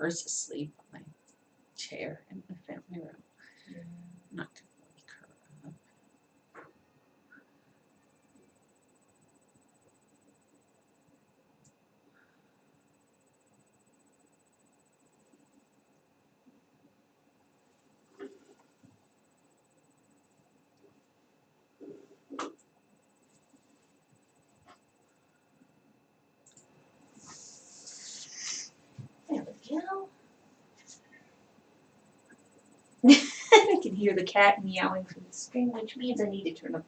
Laura's asleep on my chair in the family room. Not to wake her up. There we go. I can hear the cat meowing from the screen, which means I need to turn off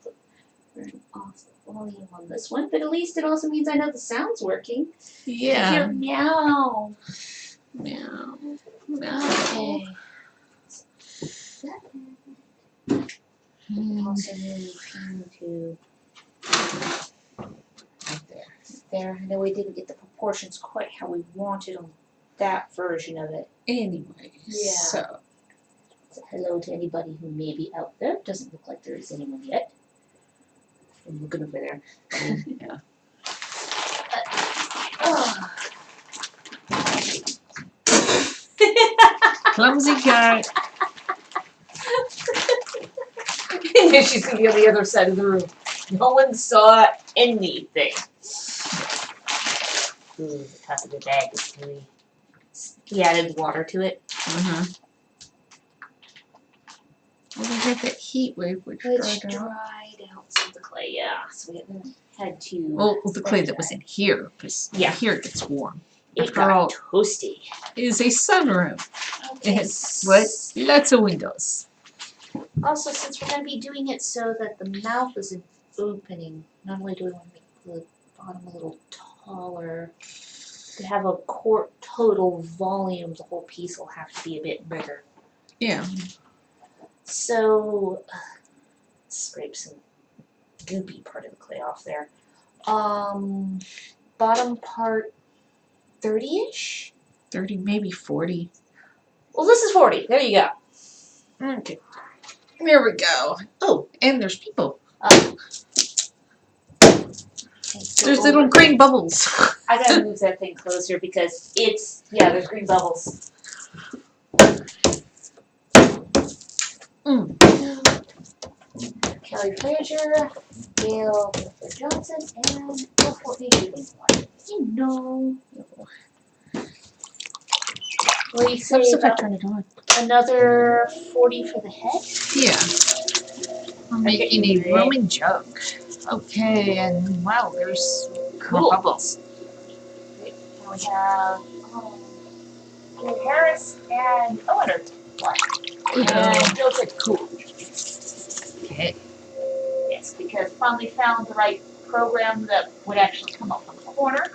the volume on this one. But at least it also means I know the sound's working. I hear meow. Meow. Meow. Okay. Also need to Right there. there. I know we didn't get the proportions quite how we wanted on that version of it. Anyway, Yeah. so Hello to anybody who may be out there. Doesn't look like there is anyone yet. I'm looking over there. yeah. Clumsy cat. She's gonna be on the other side of the room. No one saw anything. Ooh, the top of the bag is really. He added water to it. Well, we had that heat wave which Which dried out. dried out some of the clay, yeah. So we had to. Well, the clay that was in here, because here it gets warm. It After all, got toasty. it is a sunroom. Okay. It has what? Lots of windows. Also, since we're going to be doing it so that the mouth is an opening, not only do we want to make the bottom a little taller, to have a quart total volume, the whole piece will have to be a bit bigger. Yeah. So, scrape some goopy part of the clay off there. Bottom part, 30-ish? 30, maybe 40. Well, this is 40. There you go. Okay. There we go. Oh, and there's people. There's little green bubbles. I gotta move that thing closer because there's green bubbles. Kelly Frazier, Gail Johnson, and Courtney Gilmore. You know. What do you say If I about turn it on? another 40 for the head? Yeah. I'm making a Roman jug. Okay, and wow, there's more bubbles. Great. Now we have Gary Harris and Owen. And Bill said cool. Okay. Yes, because finally found the right program that would actually come up on the corner.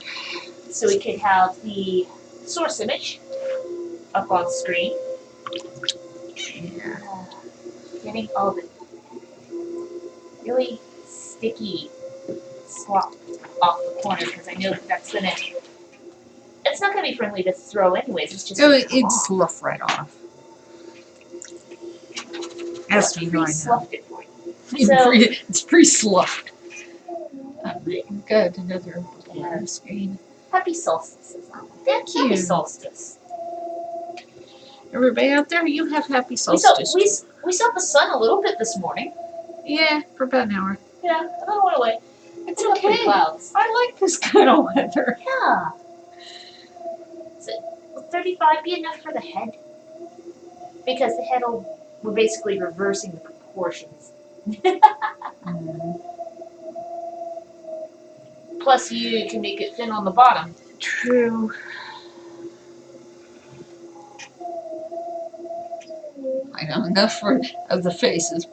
So we could have the source image up on screen. Yeah. Getting all the really sticky slop off the corner because I know that's gonna. It's not gonna be friendly to throw anyways. It's just. It's slough right off. Has to be going sloughed it for you. It's pre-sloughed. Good, another screen. Happy solstice. Thank you. Happy solstice. Everybody out there, you have happy solstice. We saw the sun a little bit this morning. Yeah, for about an hour. Yeah, a little away. It's okay. Clouds. I like this kind of weather. Yeah. Will 35 be enough for the head? Because the head we're basically reversing the proportions. Plus, you can make it thin on the bottom. True. I know enough of the faces.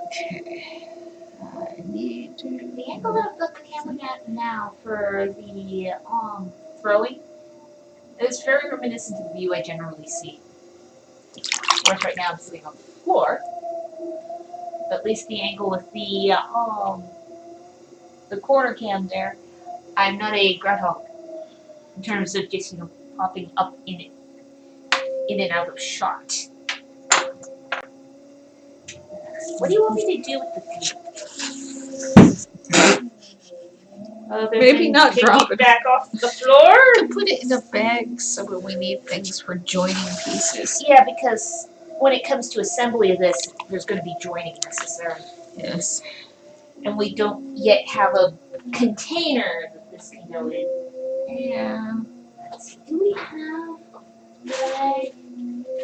Okay. I need to. The angle that I've got the camera at now for the throwing is very reminiscent of the view I generally see. Of course, right now I'm sitting on the floor, but at least the angle with the corner cam there, I'm not a groundhog in terms of just popping up in and out of shot. What do you want me to do with the feet? Other Maybe than not taking drop it it. back off the floor. Put it in a bag so when we need things for joining pieces. Yeah, because when it comes to assembly of this, there's going to be joining necessary. Yes. And we don't yet have a container that this can go in. Yeah. Let's see, do we have a bag?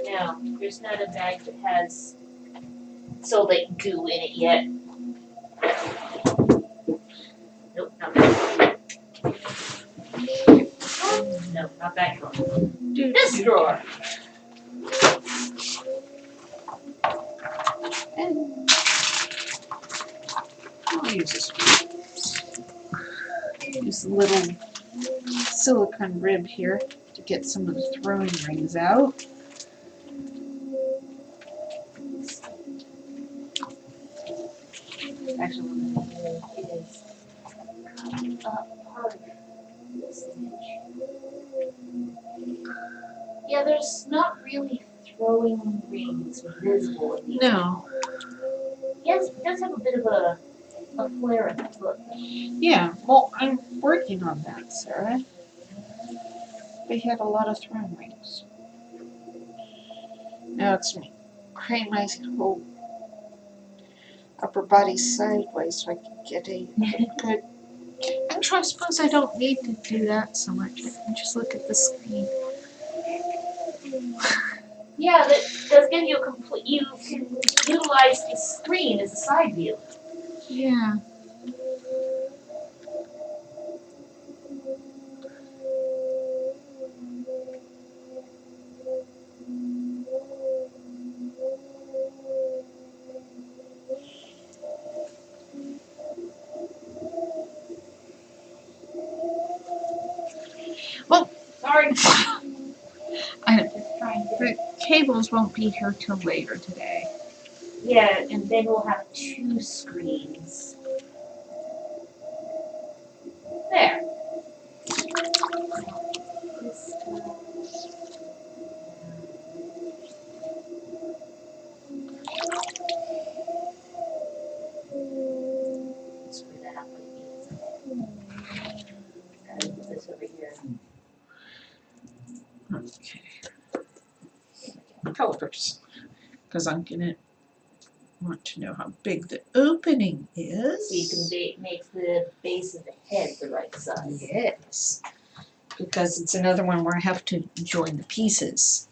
No, there's not a bag that has solvent goo in it yet. Nope, not that. Nope, not that drawer. This drawer. And I'll use this one. Use the little silicone rib here to get some of the throwing rings out. Actually, what I'm going to do is part of this image. Yeah, there's not really throwing rings visible in the No. Yes, it does have a bit of a flare in the foot. Yeah, well, I'm working on that, Sarah. They had a lot of throwing rings. Now it's me. Crane my whole upper body sideways so I can get a good. Actually, I suppose I don't need to do that so much. I can just look at the screen. Yeah, that does give you a complete. You can utilize the screen as a side view. Yeah. Well, Sorry. I know. Just trying to. The cables won't be here till later today. Yeah, and then we'll have two screens. There. This, screw that up like this. And put this over here. Okay. Colors. Because I'm going to want to know how big the opening is. So you can make the base of the head the right size. Yes. Because it's another one where I have to join the pieces.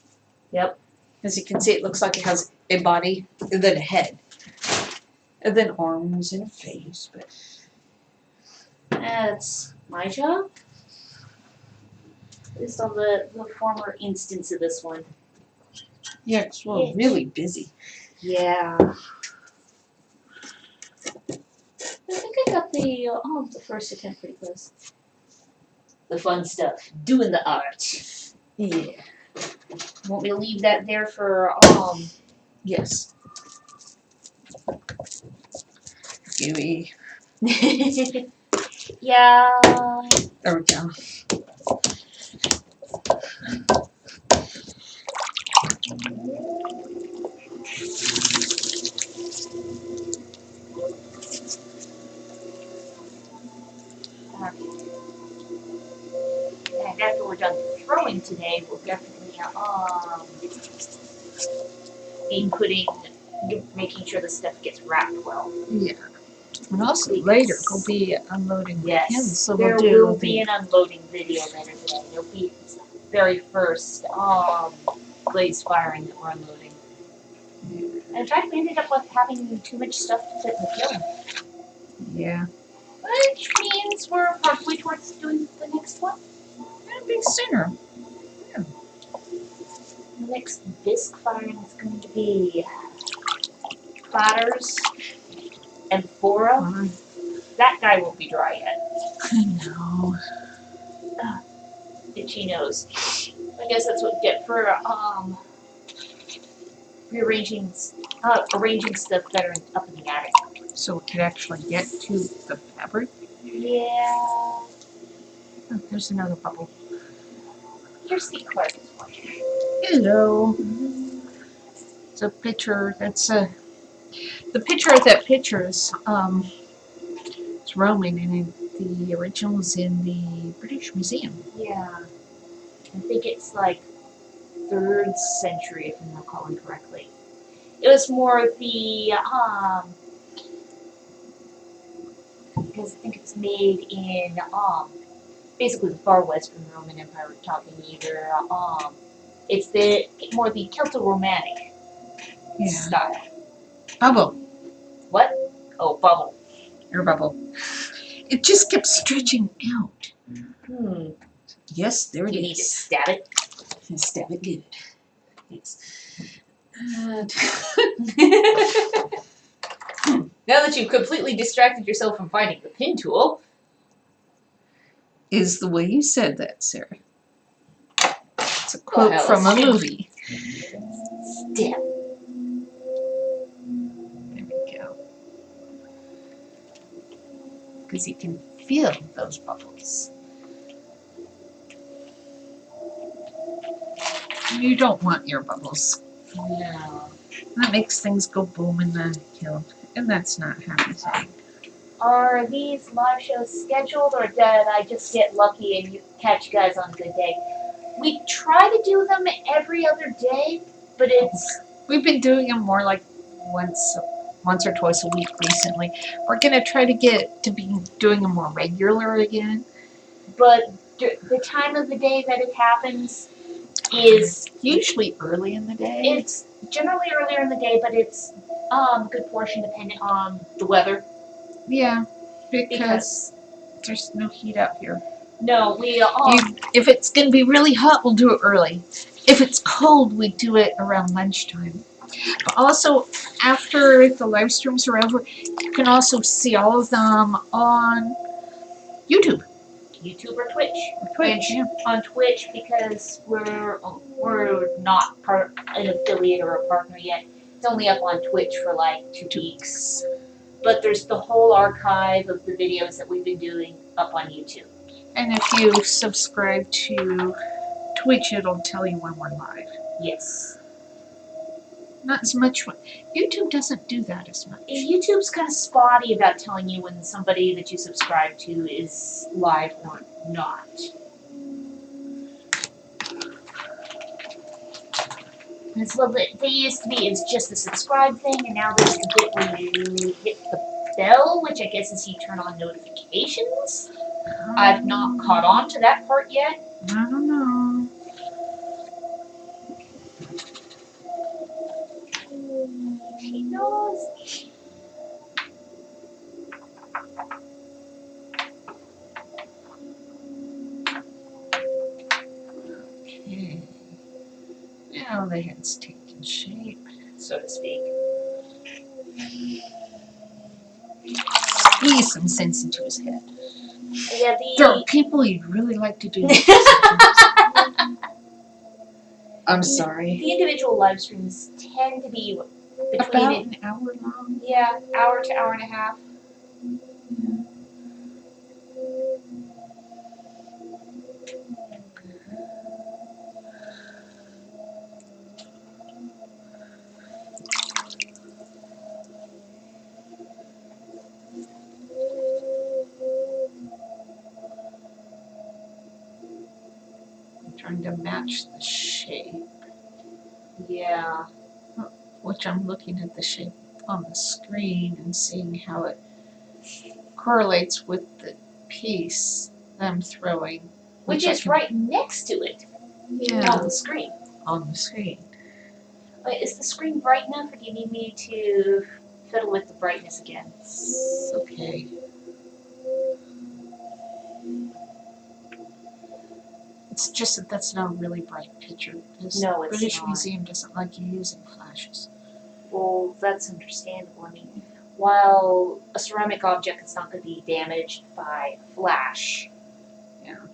Yep. As you can see, it looks like it has a body and then a head. And then arms and a face. But That's my job. Just on the former instance of this one. yeah, 'cause we're really busy. Yeah. I think I got the first attempt pretty close. The fun stuff, doing the art. Yeah. Want me to leave that there for Yes. Gooey. Yeah. There we go. And after we're done throwing today, we'll definitely be making sure the stuff gets wrapped well. Yeah. And also later we'll be unloading the Yes, pins, so there we'll do will be an unloading video later today. There'll be very first glaze firing that we're unloading. And in fact, we ended up with having too much stuff to fit in the kiln. Yeah. Which means we're halfway towards doing the next one. That'd be sooner. The next bisque firing is going to be platters and fora. That guy won't be dry yet. I know. Itchy nose. I guess that's what we get for arranging stuff better up in the attic. So we could actually get to the fabric. Yeah. Oh, there's another bubble. Here's the clerk. Hello. It's a picture. That's the picture of that picture is it's roaming and the original's in the British Museum. Yeah. I think it's like 3rd century, if I'm recalling correctly. It was more the, because I think it's made in, basically the far western Roman Empire. We're talking either, it's the more the Celto-Romantic style. Bubble. What? Oh, bubble. Or bubble. It just kept stretching out. Yes, there Do it you need to is. stab it? Stab it good. Yes. Now that you've completely distracted yourself from finding the pin tool. Is the way you said that, Sarah. It's a quote from a movie. Stab. There we go. Because you can feel those bubbles. You don't want air bubbles. No. That makes things go boom in the kiln, and that's not happy thing. Are these live shows scheduled, or did I just get lucky and you catch you guys on a good day? We try to do them every other day, but it's... We've been doing them more like once or twice a week recently. We're gonna try to get to be doing them more regular again. But the time of the day that it happens is... Usually early in the day. It's generally earlier in the day, but it's a good portion depending on the weather. Yeah, because there's no heat out here. No, we if it's gonna be really hot, we'll do it early. If it's cold, we do it around lunchtime. But also, after the live streams are over, you can also see all of them on YouTube. YouTube or Twitch. Twitch, yeah. On Twitch, because we're not an affiliate or a partner yet. It's only up on Twitch for like 2 weeks. But there's the whole archive of the videos that we've been doing up on YouTube. And if you subscribe to Twitch, it'll tell you when we're live. Yes. Not as much. YouTube doesn't do that as much. YouTube's kind of spotty about telling you when somebody that you subscribe to is live or not. It's a little bit, they used to be, it's just the subscribe thing, and now there's the bit where you hit the bell, which I guess is you turn on notifications. I've not caught on to that part yet. I don't know. He knows. Okay. Now the head's taking shape, So to speak. Squeeze some sense into his head. Yeah, There are people you'd really like to do this. I'm sorry. The individual live streams tend to be between About an hour long. Yeah, hour to hour and a half. I'm trying to match the shape. Yeah. Which I'm looking at the shape on the screen and seeing how it correlates with the piece I'm throwing. Which is right next to it. Yeah. On the screen. On the screen. Wait, is the screen bright enough, or do you need me to fiddle with the brightness again? It's okay. It's just that that's not a really bright picture. No, it's British not. Museum doesn't like you using flashes. Well, that's understandable. I mean, while a ceramic object is not going to be damaged by flash, Yeah.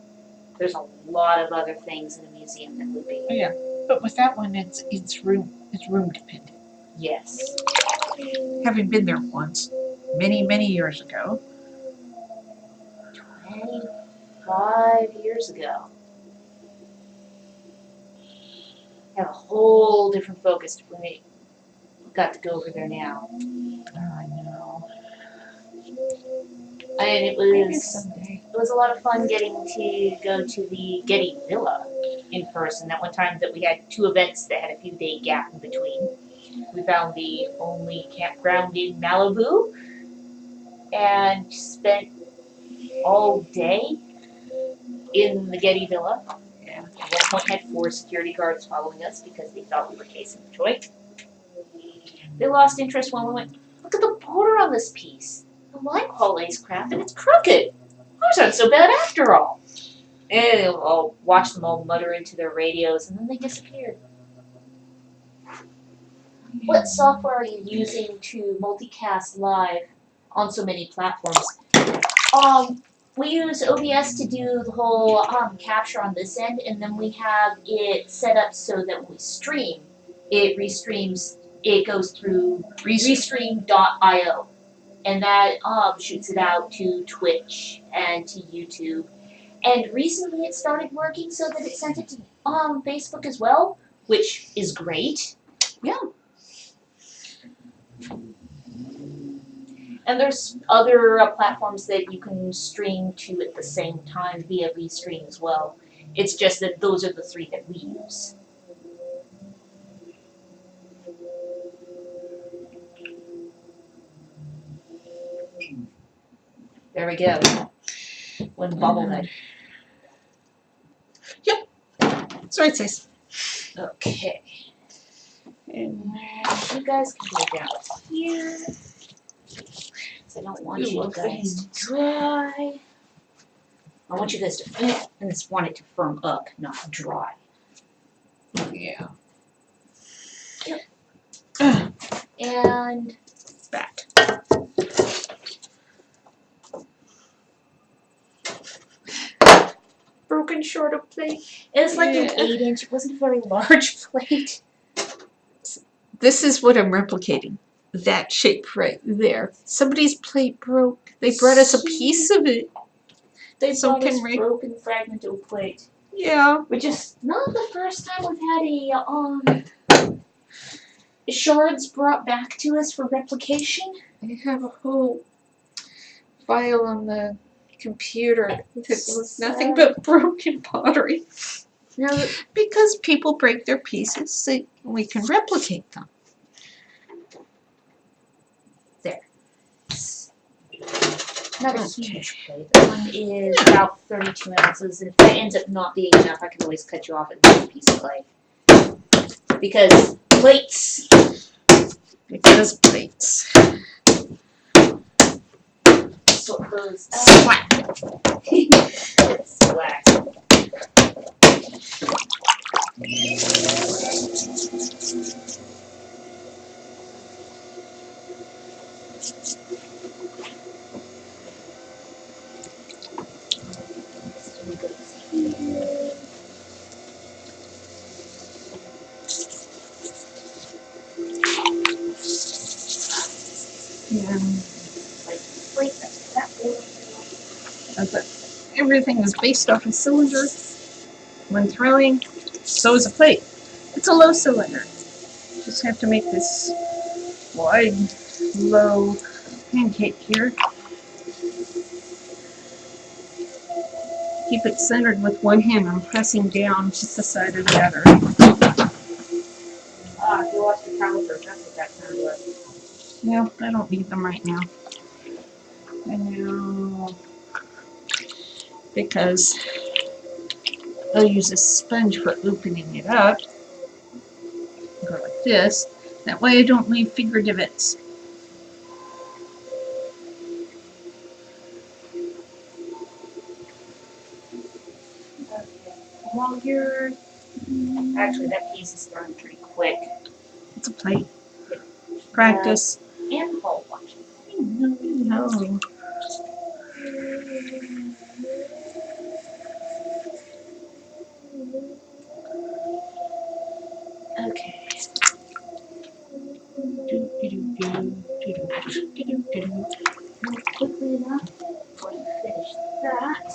there's a lot of other things in a museum that would be. Oh, yeah, but with that one, it's room dependent. Yes. Having been there once, many years ago. 25 years ago. Have a whole different focus when we got to go over there now. Oh, I know. And it Maybe was someday. it was a lot of fun getting to go to the Getty Villa in person. That one time that we had two events that had a few day gap in between. We found the only campground in Malibu and spent all day in the Getty Villa. Yeah. At one point had 4 security guards following us because they thought we were casing the joint. They lost interest when we went, look at the border on this piece. I like all lace craft and it's crooked. Ours aren't so bad after all. And I'll watch them all mutter into their radios and then they disappeared. What software are you using to multicast live on so many platforms? We use OBS to do the whole capture on this end, and then we have it set up so that when we stream, it restreams. It goes through restream.io, and that shoots it out to Twitch and to YouTube. And recently, it started working so that it sent it to Facebook as well, which is great. Yeah. And there's other platforms that you can stream to at the same time via Restream as well. It's just that those are the 3 that we use. There we go. One bobblehead. That's right, sis. Okay. And You guys can go down here. I don't want you guys to dry. I want you guys to and just want it to firm up, not dry. yeah. And Back. broken short of plate. It was like an 8-inch. It wasn't a very large plate. This is what I'm replicating. That shape right there. Somebody's plate broke. They brought us a piece of it. They So brought us can broken fragment of plate. Yeah. Which is not the first time we've had shards brought back to us for replication. I have a whole file on the computer that was nothing but broken pottery. Now, Because people break their pieces so we can replicate them. not a huge plate. That one is about 32 ounces, and if that ends up not being enough, I can always cut you off at a piece of clay. Because plates. Because plates. Sort those out. Splat. Splat. Yeah. Plate. But everything is based off a cylinder. When throwing, so is a plate. It's a low cylinder. Just have to make this wide, low pancake here. Keep it centered with one hand. I'm pressing down to the side of the other. If you lost your calipers, that's what that sounded like. No, I don't need them right now. I know. Because I'll use a sponge for opening it up. Go like this. That way I don't leave finger divots. While you're... Actually, that piece is thrown pretty quick. It's a plate. Practice. And hole watching. No. Okay. Not quickly enough. Before you finish that.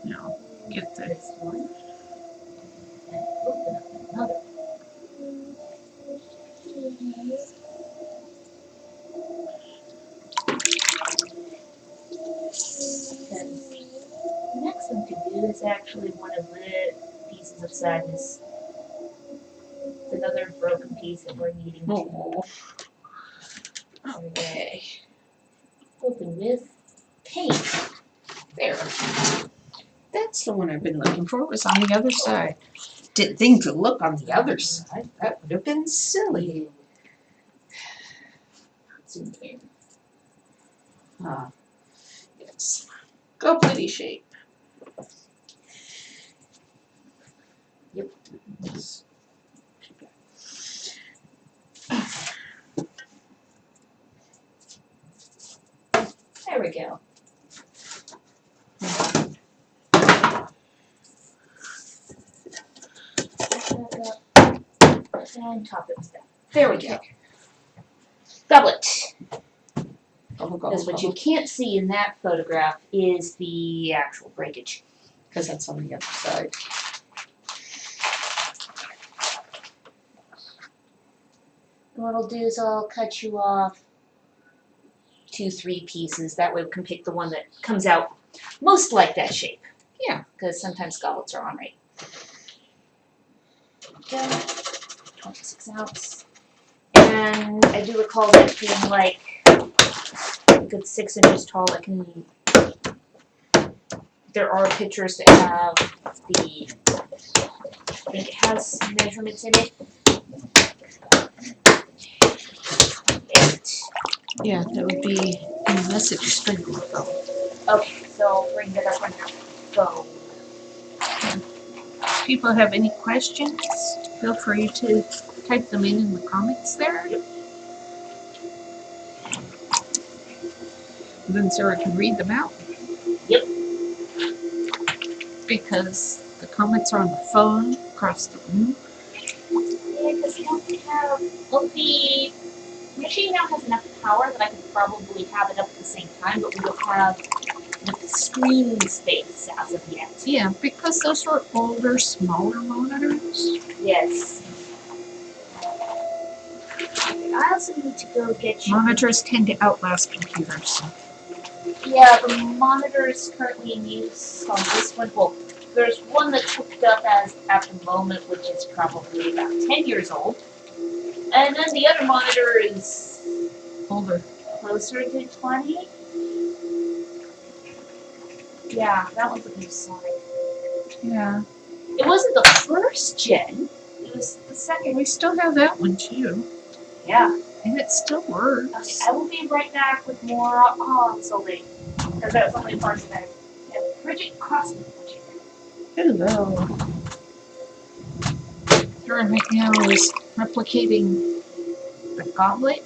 No. Get the This one. And open up another. actually one of the pieces of sadness. It's another broken piece that we're needing to Oh. Okay. open with paint. There. That's the one I've been looking for. It was on the other side. Didn't think to look on the other side. That would have been silly. Zoom in. Ah, yes. Go pretty shape. Yep. Yes. There we go. And top it with that. There we go. Goblet. Because what you can't see in that photograph is the actual breakage. Because that's on the other side. And what I'll do is I'll cut you off 2-3 pieces. That way we can pick the one that comes out most like that shape. Yeah. Because sometimes goblets are on right. Go. 26 ounce. And I do recall that being like a good 6 inches tall. There are pictures that have the, I think it has measurements in it. Yeah, that would be in the message string on the phone. Okay, so I'll bring that up on your phone. If people have any questions, feel free to type them in the comments there. Yep. Then Sarah can read them out. Yep. Because the comments are on the phone across the room. Yeah, because we don't have, well, the machine now has enough power that I could probably have it up at the same time, but we don't have enough screen space as of yet. Yeah, because those are older, smaller monitors. Yes. Okay, I also need to go get you. Monitors tend to outlast computers. Yeah, the monitor is currently in use on this one. Well, there's one that's hooked up as at the moment, which is probably about 10 years old. And then the other monitor is Older. closer to 20. Yeah, that one's a new side. Yeah. It wasn't the first gen, it was the second. We still have that one too. Yeah. And it still works. Okay, I will be right back with more consoling. Because that was only parts that have Bridget Crossman. Hello. Right now is replicating the goblet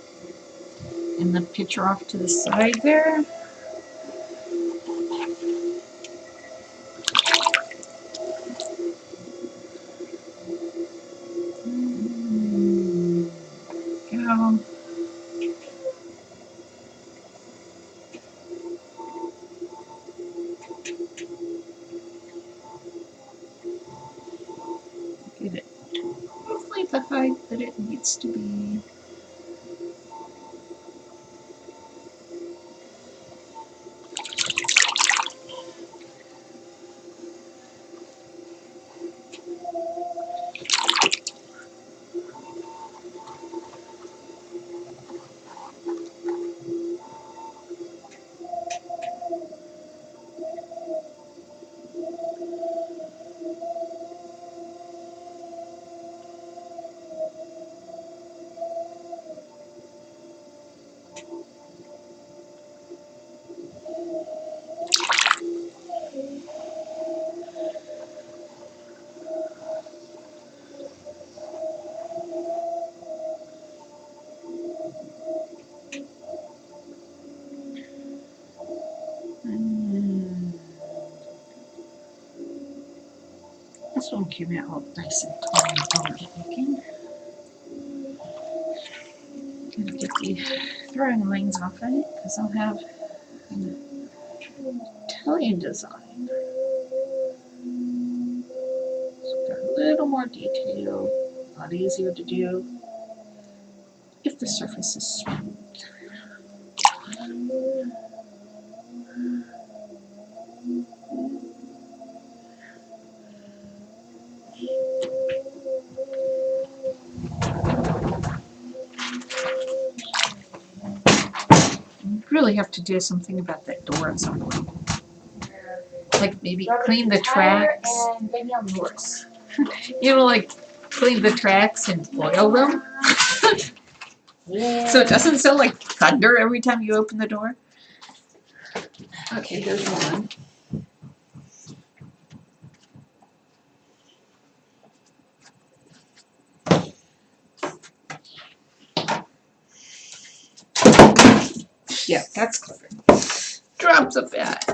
and the picture off to the side there. Go. Get it roughly the height that it needs to be. This one came out all nice and tall and orange looking. Gonna get the throwing lines off of it because I'll have an Italian design. So got a little more detail, a lot easier to do if the surface is smooth. really have to do something about that door at some point. Like maybe Rub it clean the tire tracks. and maybe on the horse. You know, like clean the tracks and oil them. Yeah. So it doesn't sound like thunder every time you open the door. Okay, here's one. Yeah, that's clever. Drops a bat.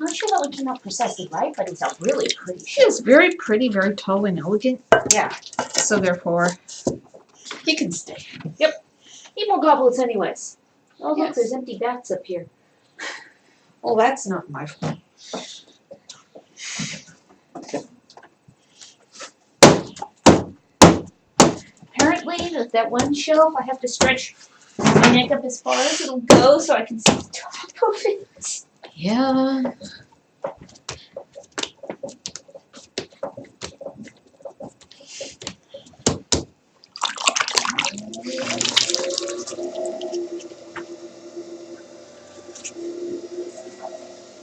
I'm not sure that one came out precisely right, but it's a really pretty He is very pretty, very tall and elegant. Yeah. So therefore, he can stay. Need more goblets anyways. Oh look, Yes. there's empty bats up here. Well, that's not my fault. Apparently, with that one shelf, I have to stretch my neck up as far as it'll go so I can see the top of it. Yeah.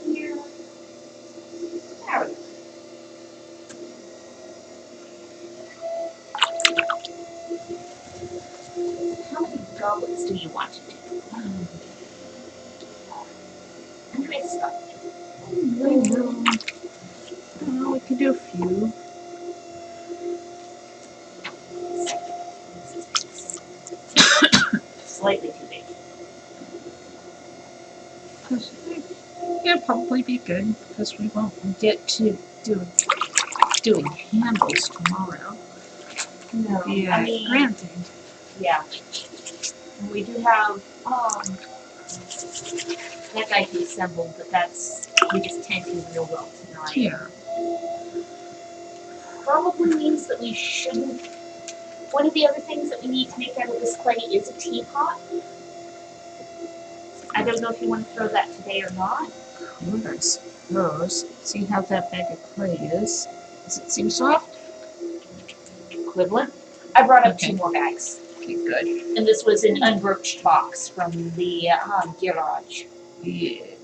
Here. There we go. How many goblets do you want to do? Andrea's got Well, we could do a few. slightly too big. It'd probably be good because we won't get to doing handles tomorrow. No, Yeah, I mean, granted. yeah. And we do have that guy to assemble, but we just can't do real well tonight. Yeah. Probably means that we shouldn't. One of the other things that we need to make out of this clay is a teapot. I don't know if you want to throw that today or not. Cool, I suppose. See how that bag of clay is. Does it seem soft? Equivalent. I brought up Okay. 2 more bags. Okay, good. And this was an unbroached box from the garage. Yes.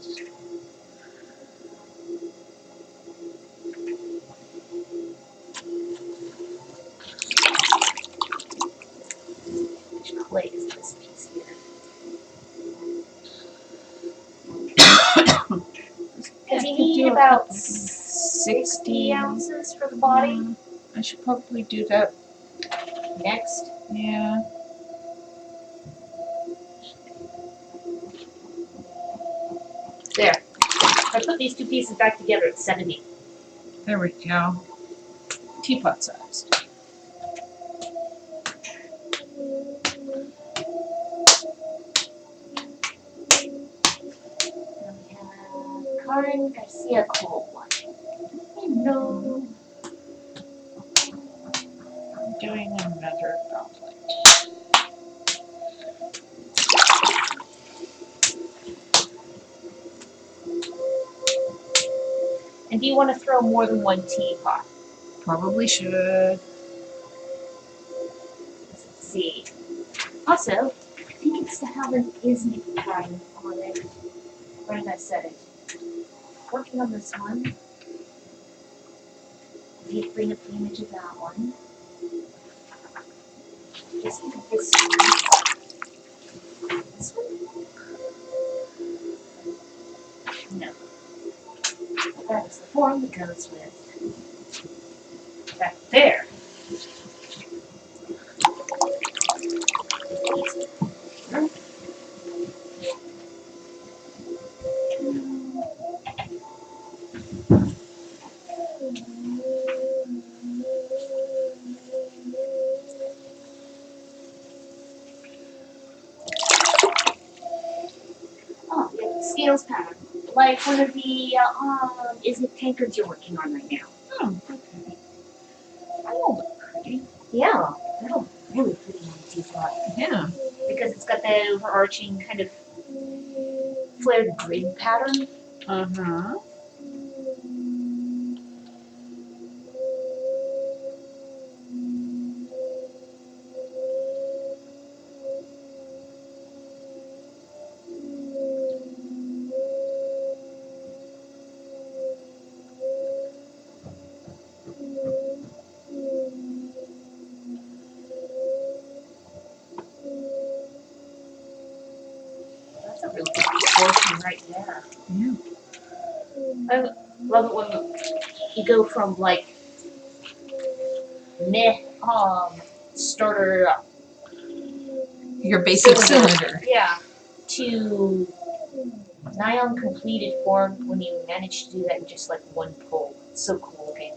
Which clay is this piece here? Because you need about 60 ounces for the body. I should probably do that. Next. Yeah. There. If I put these 2 pieces back together, it's 70. There we go. Teapot size. And we have Karen Garcia Cole watching. Hello. I'm doing another goblet. And do you want to throw more than 1 teapot? Probably should. Let's see. Also, I think it's to have an isn't pattern on it. Where did I set it? Working on this one. I need to bring up the image of that one. Just think of this one. This one? No. That is the form that goes with that there. Oh, yeah, the scales pattern. Like one of the isn't tankards you're working on right now. Oh, okay. That'll look pretty. Yeah, that'll look really pretty on the teapot. Yeah. Because it's got that overarching kind of flared grid pattern. Uh-huh. I love it when you go from like meh starter Your basic cylinder. cylinder. Yeah. To nigh on completed form when you manage to do that in just like one pull. It's so cool looking.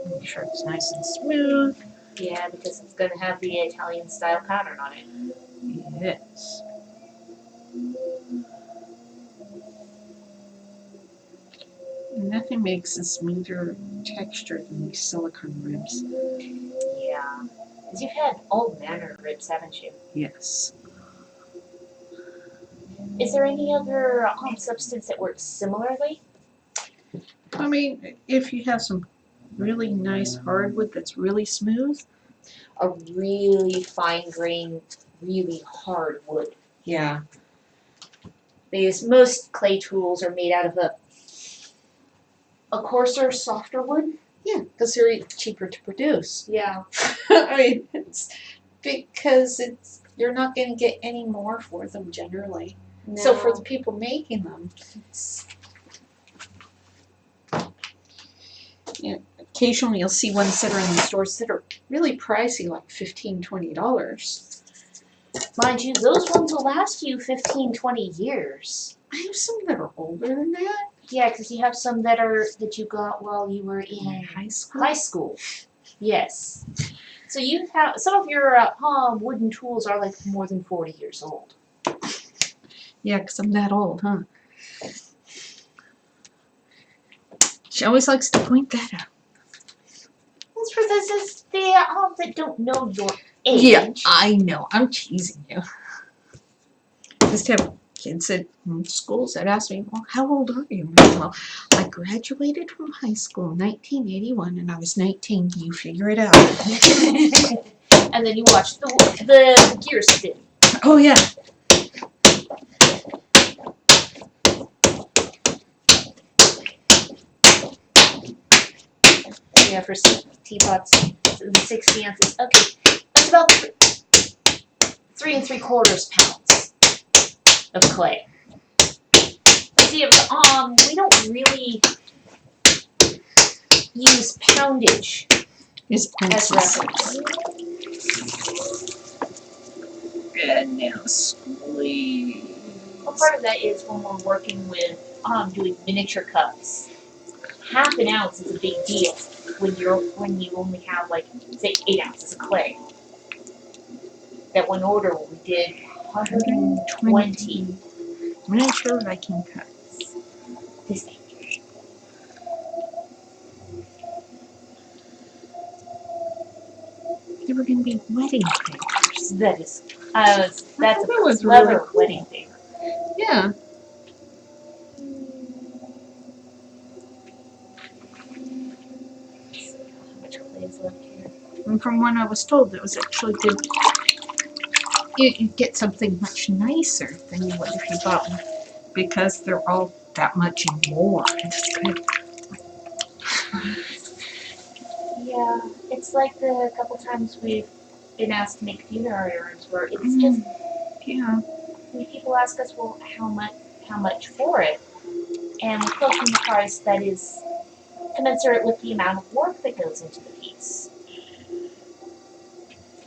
Make sure it's nice and smooth. Yeah, because it's gonna have the Italian style pattern on it. Yes. Nothing makes a smoother texture than these silicone ribs. Yeah. Because you've had all manner of ribs, haven't you? Yes. Is there any other substance that works similarly? I mean, if you have some really nice hardwood that's really smooth. A really fine grained, really hard wood. Yeah. Because most clay tools are made out of a coarser, softer wood. Yeah, because they're cheaper to produce. Yeah. I mean, it's because you're not going to get any more for them generally. No. So for the people making them, it's, occasionally you'll see ones that are in the stores that are really pricey, like $15, $20. Mind you, those ones will last you 15, 20 years. I have some that are older than that. Yeah, because you have some that you got while you were in High school. high school. Yes. So you have some of your wooden tools are like more than 40 years old. Yeah, because I'm that old, huh? She always likes to point that out. That's for this the that don't know your age. Yeah, I know. I'm teasing you. I just have kids at schools that ask me, well, how old are you? Well, I graduated from high school in 1981 and I was 19. You figure it out. And then you watch the gear spin. Oh, yeah. Yeah, for teapots, 60 ounces. Okay, that's about 3 3/4 pounds of clay. See, we don't really use poundage It's as reference. And now squeeze. Well, part of that is when we're working with doing miniature cups. Half an ounce is a big deal when you only have like say 8 ounces of clay. That one order we did 120 miniature Viking cups. this thing. They were going to be wedding papers. That is, that's that a was clever really cool. wedding paper. Yeah. How much clay is left here? And from what I was told, that was actually good. You get something much nicer than you would if you bought one because they're all that much more. It's good. Yeah, it's like the couple times we've been asked to make funerary urns where it's just Yeah. when people ask us, well, how much for it? And we quote them the price that is commensurate with the amount of work that goes into the piece.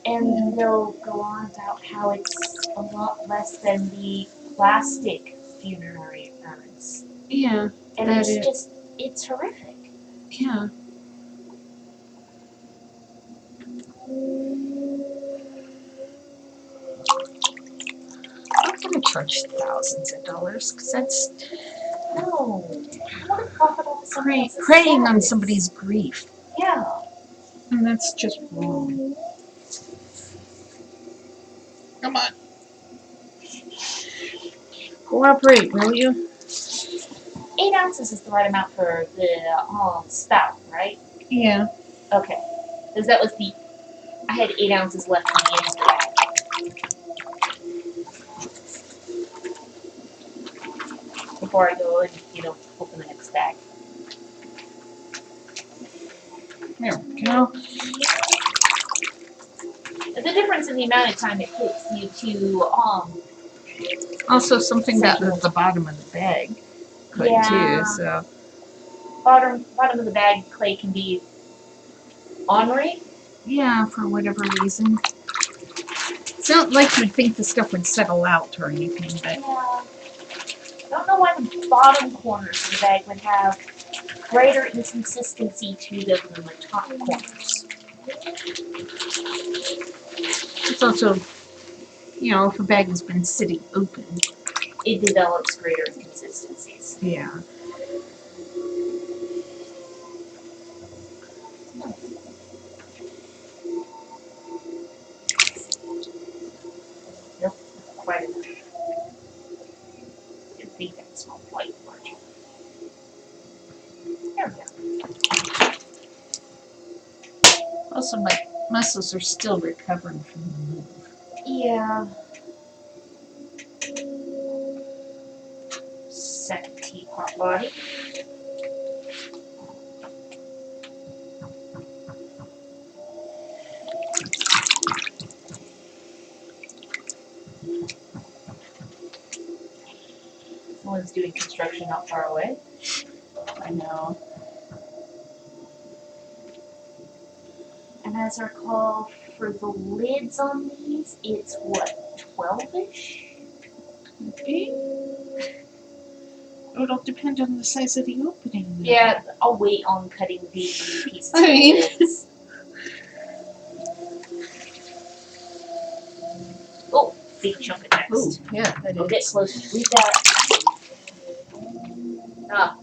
And they'll go on about how it's a lot less than the plastic funerary urns. Yeah. And it's horrific. Yeah. I'm not going to charge thousands of dollars because that's No. I want to profit off somebody else's preying on sadness. somebody's grief. Yeah. And that's just wrong. Come on. Cooperate, will you? 8 ounces is the right amount for the spout, right? Yeah. Okay. Because that was I had 8 ounces left on the end of that. before I go and, open the next bag. There we go. The difference in the amount of time it takes you to, Also something that at the bottom of the bag could Yeah. too, so. bottom of the bag clay can be ornery. Yeah, for whatever reason. It's not like you'd think the stuff would settle out or anything, but. Yeah. I don't know why the bottom corners of the bag would have greater inconsistency to them than the top corners. It's also, if a bag has been sitting open. It develops greater inconsistencies. Yeah. Nope, quite enough. I think that small quite large. There we go. Also, my muscles are still recovering from the move. Yeah. Second teapot body. Someone's doing construction not far away. I know. And as I recall, for the lids on these, it's what, 12-ish? Okay. It'll depend on the size of the opening. Yeah, I'll wait on cutting the pieces of I mean. lids. Oh, big chunk of text. Oh, yeah, that I'll get is. close. Read that.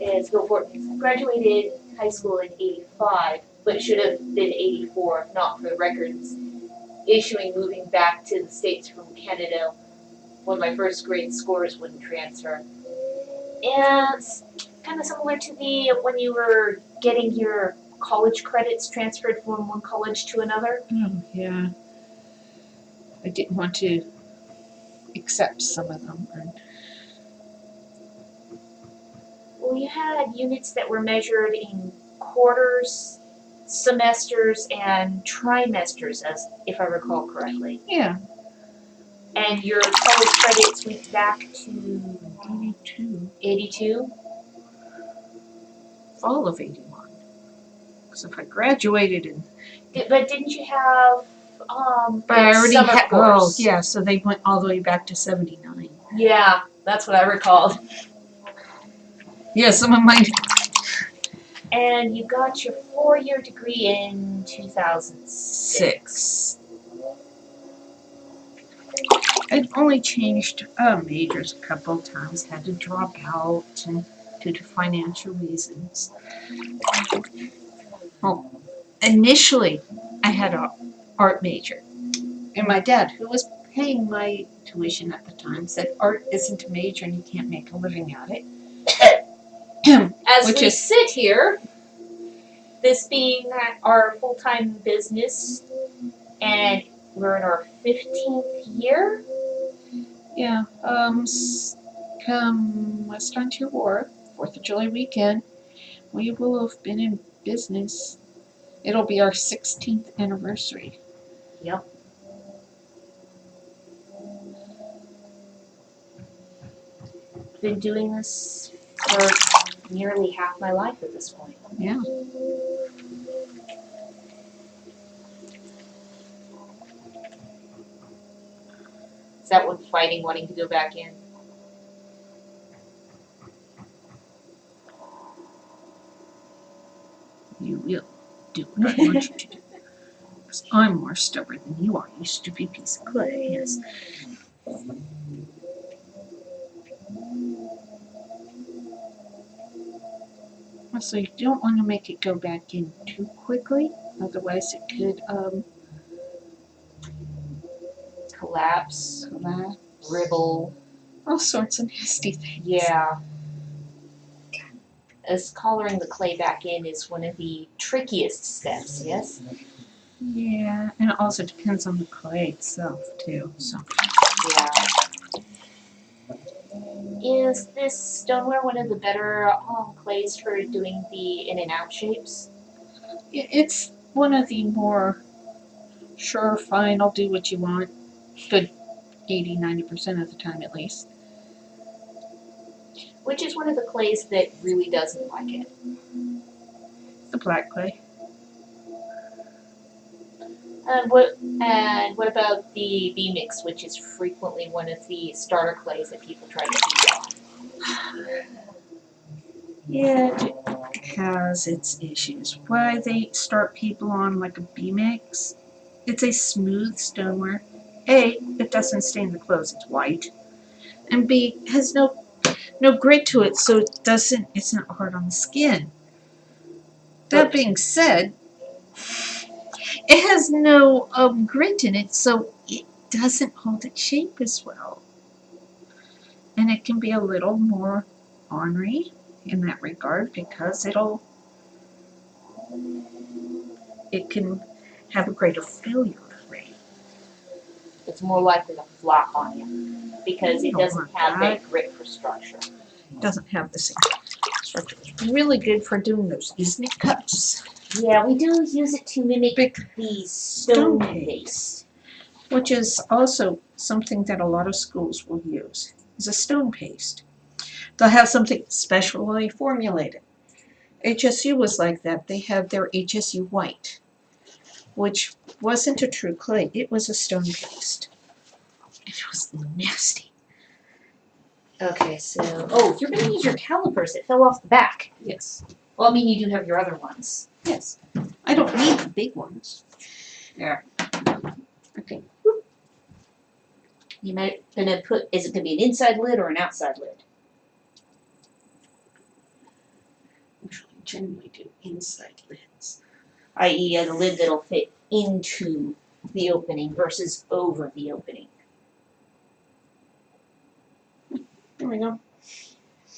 Let's go for it. Graduated high school in 85, but should have been 84 if not for the records issuing moving back to the States from Canada when my first grade scores wouldn't transfer. And it's kind of similar to the when you were getting your college credits transferred from one college to another. Oh, yeah. I didn't want to accept some of them. Well, you had units that were measured in quarters, semesters, and trimesters, as if I recall correctly. Yeah. And your college credits went back to 82. 82. Fall of 81. Because if I graduated in. But didn't you have But I already summer had. course? Oh, yeah, so they went all the way back to 79. Yeah, that's what I recalled. Yeah, some of mine. And you got your 4-year degree in 2006. I'd only changed majors a couple of times, had to drop out due to financial reasons. Well, initially, I had an art major. And my dad, who was paying my tuition at the time, said art isn't a major and you can't make a living at it. As Which we is- sit here, this being our full-time business, and we're in our 15th year. Yeah, come West Frontier War, 4th of July weekend, we will have been in business. It'll be our 16th anniversary. Yep. Been doing this for nearly half my life at this point. Yeah. Is that what fighting wanting to go back in? You will do what I want you to do. Because I'm more stubborn than you are, you stupid piece of clay. Yes. So you don't want to make it go back in too quickly, otherwise it could Collapse, ribble. all sorts of nasty things. Yeah. As collaring the clay back in is one of the trickiest steps, yes? Yeah, and it also depends on the clay itself too. So Yeah. Is this stoneware one of the better clays for doing the in and out shapes? It's one of the more sure, fine, I'll do what you want. Good 80-90% of the time at least. Which is one of the clays that really doesn't like it? The black clay. And what about the B mix, which is frequently one of the starter clays that people try to keep off? It has its issues. Why they start people on like a B mix? It's a smooth stoneware. A, it doesn't stain the clothes, it's white. And B, has no grit to it, so it's not hard on the skin. That being said, it has no grit in it, so it doesn't hold its shape as well. And it can be a little more ornery in that regard because it can have a greater failure rate. It's more likely to flop on you because it doesn't have that grit for structure. It doesn't have the same structure. It's really good for doing those easement cuts. Yeah, we do use it to mimic the stone base. Which is also something that a lot of schools will use, is a stone paste. They'll have something specially formulated. HSU was like that. They had their HSU white, which wasn't a true clay. It was a stone paste. And it was nasty. Okay, so you're going to use your calipers that fell off the back. Yes. Well, I mean, you do have your other ones. Yes. I don't need the big ones. There. Okay. You might gonna put. Is it gonna be an inside lid or an outside lid? Actually, generally do inside lids. I.e., a lid that'll fit into the opening versus over the opening. There we go.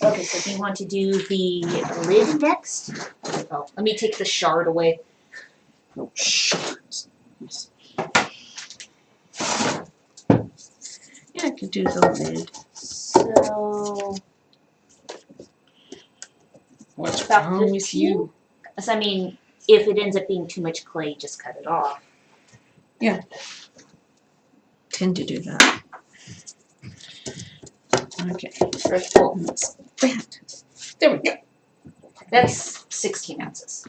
Okay, so do you want to do the lid next? Oh, let me take the shard away. No shards. Yes. Yeah, I could do the lid. So What's about wrong with 15? you? So, I mean, if it ends up being too much clay, just cut it off. Yeah. Tend to do that. Okay. First pull. That. There we go. That's 16 ounces.